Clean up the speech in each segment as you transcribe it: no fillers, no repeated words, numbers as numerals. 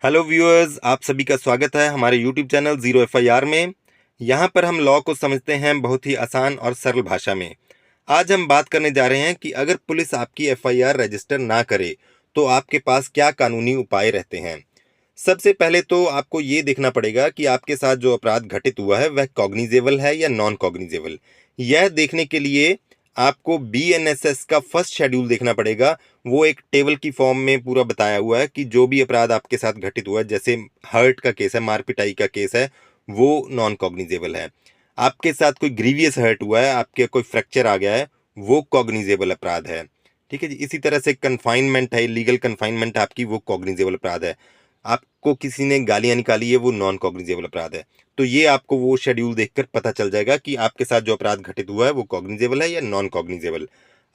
Hello viewers, आप सभी का स्वागत है हमारे यूट्यूब चैनल ज़ीरो एफआईआर में। यहाँ पर हम लॉ को समझते हैं बहुत ही आसान और सरल भाषा में। आज हम बात करने जा रहे हैं कि अगर पुलिस आपकी एफआईआर रजिस्टर ना करे तो आपके पास क्या कानूनी उपाय रहते हैं। सबसे पहले तो आपको ये देखना पड़ेगा कि आपके साथ जो अपराध घटित हुआ है वह कॉग्निजेबल है या नॉन कॉग्निजेबल। यह देखने के लिए आपको बीएनएसएस का फर्स्ट शेड्यूल देखना पड़ेगा। वो एक टेबल की फॉर्म में पूरा बताया हुआ है कि जो भी अपराध आपके साथ घटित हुआ है, जैसे हर्ट का केस है, मार पिटाई का केस है, वो नॉन कॉग्निजेबल है। आपके साथ कोई ग्रीवियस हर्ट हुआ है, आपके कोई फ्रैक्चर आ गया है, वो कॉग्निजेबल अपराध है। ठीक है जी। इसी तरह से कन्फाइनमेंट है, लीगल कन्फाइनमेंट आपकी, वो कॉग्निजेबल अपराध है। आपको किसी ने गालियां निकाली है, वो नॉन कॉग्निजेबल अपराध है। तो ये आपको वो शेड्यूल देखकर पता चल जाएगा कि आपके साथ जो अपराध घटित हुआ है वो कॉग्निजेबल है या नॉन कॉग्निजेबल।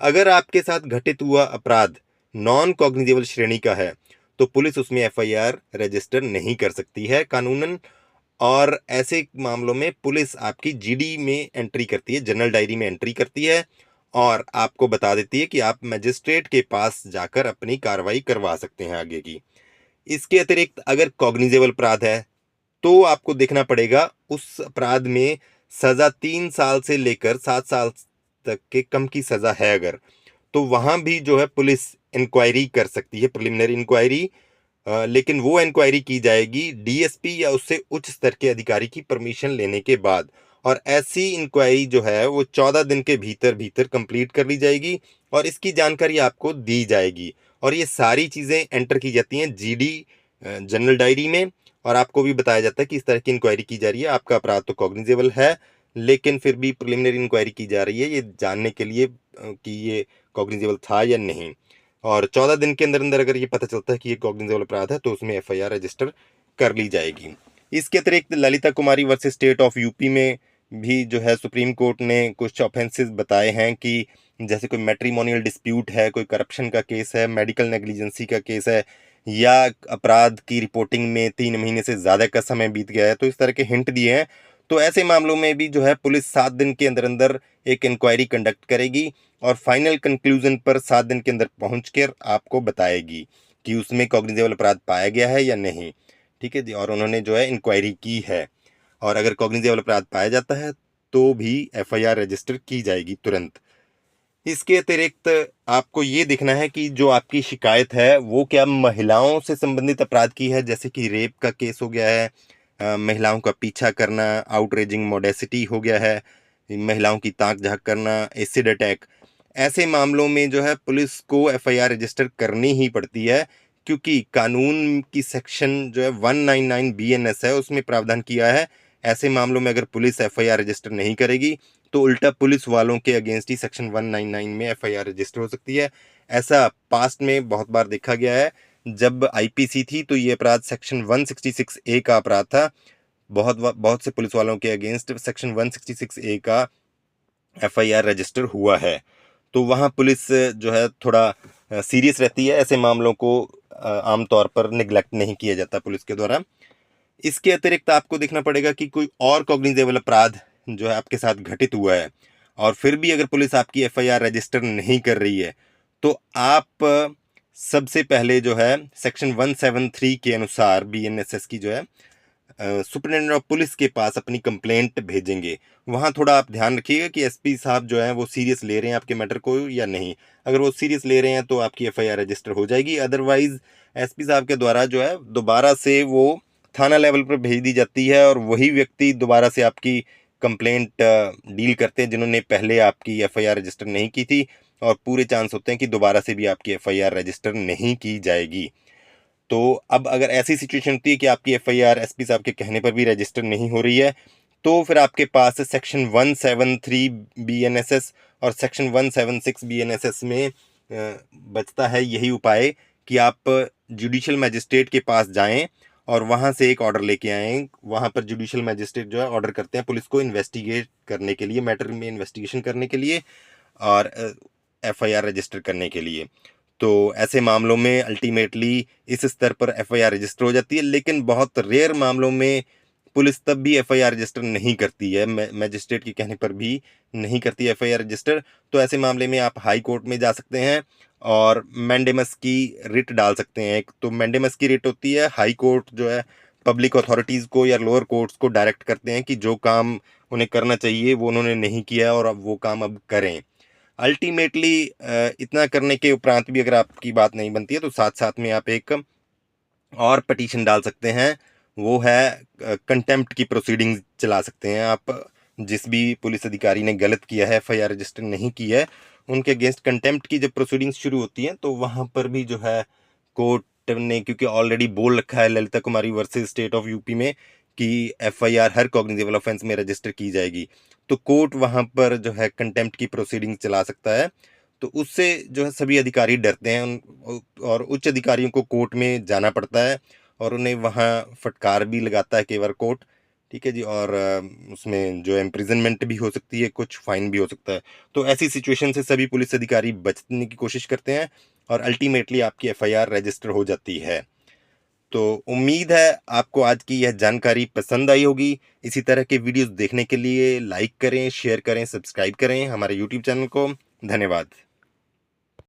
अगर आपके साथ घटित हुआ अपराध नॉन कॉग्निजेबल श्रेणी का है तो पुलिस उसमें एफआईआर रजिस्टर नहीं कर सकती है कानूनन। और ऐसे मामलों में पुलिस आपकी जीडी में एंट्री करती है, जनरल डायरी में एंट्री करती है और आपको बता देती है कि आप मजिस्ट्रेट के पास जाकर अपनी कार्रवाई करवा सकते हैं आगे की। इसके अतिरिक्त अगर कॉग्निजेबल अपराध है तो आपको देखना पड़ेगा उस अपराध में सजा 3 साल से लेकर 7 साल तक के कम की सजा है अगर, तो वहां भी जो है पुलिस इंक्वायरी कर सकती है, प्रिलिमिनरी इंक्वायरी। लेकिन वो इंक्वायरी की जाएगी डीएसपी या उससे उच्च स्तर के अधिकारी की परमिशन लेने के बाद। और ऐसी इंक्वायरी जो है वो 14 दिन के भीतर भीतर कंप्लीट कर ली जाएगी और इसकी जानकारी आपको दी जाएगी। और ये सारी चीज़ें एंटर की जाती हैं जीडी जनरल डायरी में। और आपको भी बताया जाता है कि इस तरह की इंक्वायरी की जा रही है, आपका अपराध तो कॉग्निजेबल है लेकिन फिर भी प्रिलिमिनरी इंक्वायरी की जा रही है ये जानने के लिए कि ये कॉग्निजेबल था या नहीं। और 14 दिन के अंदर अंदर अगर ये पता चलता है कि ये कॉग्निजेबल अपराध है तो उसमें एफआईआर रजिस्टर कर ली जाएगी। इसके अतिरिक्त ललिता कुमारी वर्सेस स्टेट ऑफ यूपी में भी जो है सुप्रीम कोर्ट ने कुछ ऑफेंसेस बताए हैं कि जैसे कोई मैट्रिमोनियल डिस्प्यूट है, कोई करप्शन का केस है, मेडिकल नेग्लिजेंसी का केस है, या अपराध की रिपोर्टिंग में 3 महीने से ज़्यादा का समय बीत गया है, तो इस तरह के हिंट दिए हैं। तो ऐसे मामलों में भी जो है पुलिस 7 दिन के अंदर अंदर एक इंक्वायरी कंडक्ट करेगी और फाइनल कंक्लूजन पर 7 दिन के अंदर पहुंच कर आपको बताएगी कि उसमें कॉग्निजेबल अपराध पाया गया है या नहीं। ठीक है जी। और उन्होंने जो है इंक्वायरी की है और अगर कॉग्निजेबल अपराध पाया जाता है तो भी एफआईआर रजिस्टर की जाएगी तुरंत। इसके अतिरिक्त आपको ये देखना है कि जो आपकी शिकायत है वो क्या महिलाओं से संबंधित अपराध की है, जैसे कि रेप का केस हो गया है, महिलाओं का पीछा करना, आउटरेजिंग मोडेसिटी हो गया है, महिलाओं की ताक झांक करना, एसिड अटैक। ऐसे मामलों में जो है पुलिस को एफआईआर रजिस्टर करनी ही पड़ती है क्योंकि कानून की सेक्शन जो है 199 बीएनएस है उसमें प्रावधान किया है ऐसे मामलों में अगर पुलिस एफआईआर रजिस्टर नहीं करेगी तो उल्टा पुलिस वालों के अगेंस्ट ही सेक्शन 199 में एफआईआर रजिस्टर हो सकती है। ऐसा पास्ट में बहुत बार देखा गया है। जब आईपीसी थी तो ये अपराध सेक्शन 166 ए का अपराध था। बहुत बहुत से पुलिस वालों के अगेंस्ट सेक्शन 166 ए का एफआईआर रजिस्टर हुआ है। तो वहाँ पुलिस जो है थोड़ा सीरियस रहती है, ऐसे मामलों को आमतौर पर निगलेक्ट नहीं किया जाता पुलिस के द्वारा। इसके अतिरिक्त आपको देखना पड़ेगा कि कोई और कॉग्निजेबल अपराध जो है आपके साथ घटित हुआ है और फिर भी अगर पुलिस आपकी एफआईआर रजिस्टर नहीं कर रही है तो आप सबसे पहले जो है सेक्शन 173 के अनुसार बीएनएसएस की जो है सुपरिटेंडेंट ऑफ पुलिस के पास अपनी कंप्लेंट भेजेंगे। वहाँ थोड़ा आप ध्यान रखिएगा कि एसपी साहब जो हैं वो सीरियस ले रहे हैं आपके मैटर को या नहीं। अगर वो सीरियस ले रहे हैं तो आपकी एफआईआर रजिस्टर हो जाएगी, अदरवाइज एसपी साहब के द्वारा जो है दोबारा से वो थाना लेवल पर भेज दी जाती है और वही व्यक्ति दोबारा से आपकी कंप्लेंट डील करते हैं जिन्होंने पहले आपकी एफआईआर रजिस्टर नहीं की थी। और पूरे चांस होते हैं कि दोबारा से भी आपकी एफआईआर रजिस्टर नहीं की जाएगी। तो अब अगर ऐसी सिचुएशन होती है कि आपकी एफआईआर एसपी साहब के कहने पर भी रजिस्टर नहीं हो रही है तो फिर आपके पास सेक्शन 173 बीएनएसएस और सेक्शन 176 बीएनएसएस में बचता है यही उपाय कि आप जुडिशियल मजिस्ट्रेट के पास जाएं और वहां से एक ऑर्डर लेके आएँ। वहां पर जुडिशियल मजिस्ट्रेट जो है ऑर्डर करते हैं पुलिस को इन्वेस्टिगेट करने के लिए, मैटर में इन्वेस्टिगेशन करने के लिए और एफआईआर रजिस्टर करने के लिए। तो ऐसे मामलों में अल्टीमेटली इस स्तर पर एफआईआर रजिस्टर हो जाती है, लेकिन बहुत रेयर मामलों में पुलिस तब भी एफआईआर रजिस्टर नहीं करती है, मजिस्ट्रेट के कहने पर भी नहीं करती है एफआईआर रजिस्टर। तो ऐसे मामले में आप हाई कोर्ट में जा सकते हैं और मैंडेमस की रिट डाल सकते हैं। एक तो मैंडेमस की रिट होती है, हाई कोर्ट जो है पब्लिक अथॉरिटीज़ को या लोअर कोर्ट्स को डायरेक्ट करते हैं कि जो काम उन्हें करना चाहिए वो उन्होंने नहीं किया और अब वो काम अब करें। अल्टीमेटली इतना करने के उपरांत भी अगर आपकी बात नहीं बनती है तो साथ साथ में आप एक और पटिशन डाल सकते हैं, वो है कंटेम्प्ट की प्रोसीडिंग्स चला सकते हैं आप। जिस भी पुलिस अधिकारी ने गलत किया है, एफआईआर रजिस्टर नहीं की है, उनके अगेंस्ट कंटेम्प्ट की जब प्रोसीडिंग्स शुरू होती हैं तो वहाँ पर भी जो है कोर्ट ने, क्योंकि ऑलरेडी बोल रखा है ललिता कुमारी वर्सेस स्टेट ऑफ यूपी में कि एफआईआर हर कॉग्निजेबल ऑफेंस में रजिस्टर की जाएगी, तो कोर्ट वहाँ पर जो है कंटेम्प्ट की प्रोसीडिंग चला सकता है। तो उससे जो है सभी अधिकारी डरते हैं और उच्च अधिकारियों को कोर्ट में जाना पड़ता है और उन्हें वहाँ फटकार भी लगाता है कई बार कोर्ट। ठीक है जी। और उसमें जो इम्प्रिजनमेंट भी हो सकती है, कुछ फाइन भी हो सकता है। तो ऐसी सिचुएशन से सभी पुलिस अधिकारी बचने की कोशिश करते हैं और अल्टीमेटली आपकी एफआईआर रजिस्टर हो जाती है। तो उम्मीद है आपको आज की यह जानकारी पसंद आई होगी। इसी तरह के वीडियोस देखने के लिए लाइक करें, शेयर करें, सब्सक्राइब करें हमारे यूट्यूब चैनल को। धन्यवाद।